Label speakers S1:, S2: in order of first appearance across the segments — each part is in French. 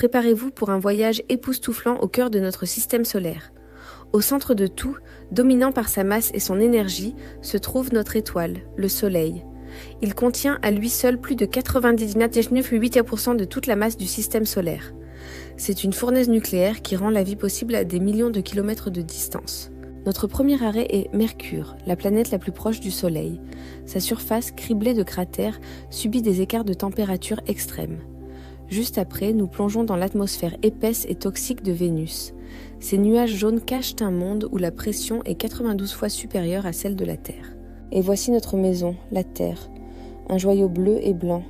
S1: préparez-vous pour un voyage époustouflant au cœur de notre système solaire. Au centre de tout, dominant par sa masse et son énergie, se trouve notre étoile, le Soleil. Il contient à lui seul plus de 99,8% de toute la masse du système solaire. C'est une fournaise nucléaire qui rend la vie possible à des millions de kilomètres de distance. Notre premier arrêt est Mercure, la planète la plus proche du Soleil. Sa surface, criblée de cratères, subit des écarts de température extrêmes. Juste après, nous plongeons dans l'atmosphère épaisse et toxique de Vénus. Ces nuages jaunes cachent un monde où la pression est 92 fois supérieure à celle de la Terre. Et voici notre maison, la Terre, un joyau bleu et blanc,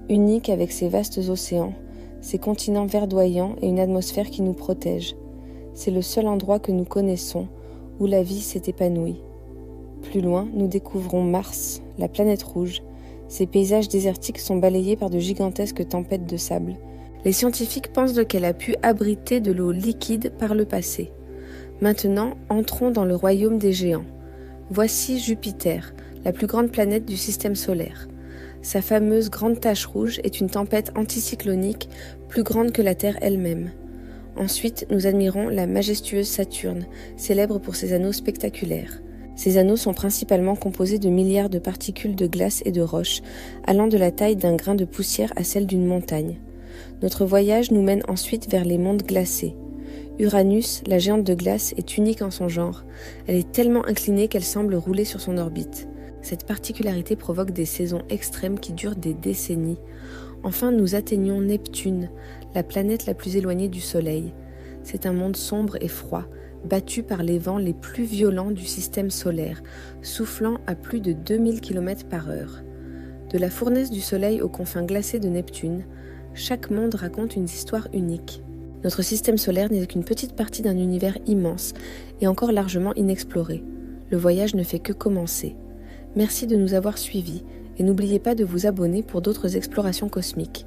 S1: unique avec ses vastes océans, ses continents verdoyants et une atmosphère qui nous protège. C'est le seul endroit que nous connaissons où la vie s'est épanouie. Plus loin, nous découvrons Mars, la planète rouge. Ses paysages désertiques sont balayés par de gigantesques tempêtes de sable. Les scientifiques pensent qu'elle a pu abriter de l'eau liquide par le passé. Maintenant, entrons dans le royaume des géants. Voici Jupiter, la plus grande planète du système solaire. Sa fameuse grande tache rouge est une tempête anticyclonique plus grande que la Terre elle-même. Ensuite, nous admirons la majestueuse Saturne, célèbre pour ses anneaux spectaculaires. Ces anneaux sont principalement composés de milliards de particules de glace et de roches, allant de la taille d'un grain de poussière à celle d'une montagne. Notre voyage nous mène ensuite vers les mondes glacés. Uranus, la géante de glace, est unique en son genre. Elle est tellement inclinée qu'elle semble rouler sur son orbite. Cette particularité provoque des saisons extrêmes qui durent des décennies. Enfin, nous atteignons Neptune, la planète la plus éloignée du Soleil. C'est un monde sombre et froid, battu par les vents les plus violents du système solaire, soufflant à plus de 2000 km/h. De la fournaise du Soleil aux confins glacés de Neptune, chaque monde raconte une histoire unique. Notre système solaire n'est qu'une petite partie d'un univers immense et encore largement inexploré. Le voyage ne fait que commencer. Merci de nous avoir suivis et n'oubliez pas de vous abonner pour d'autres explorations cosmiques.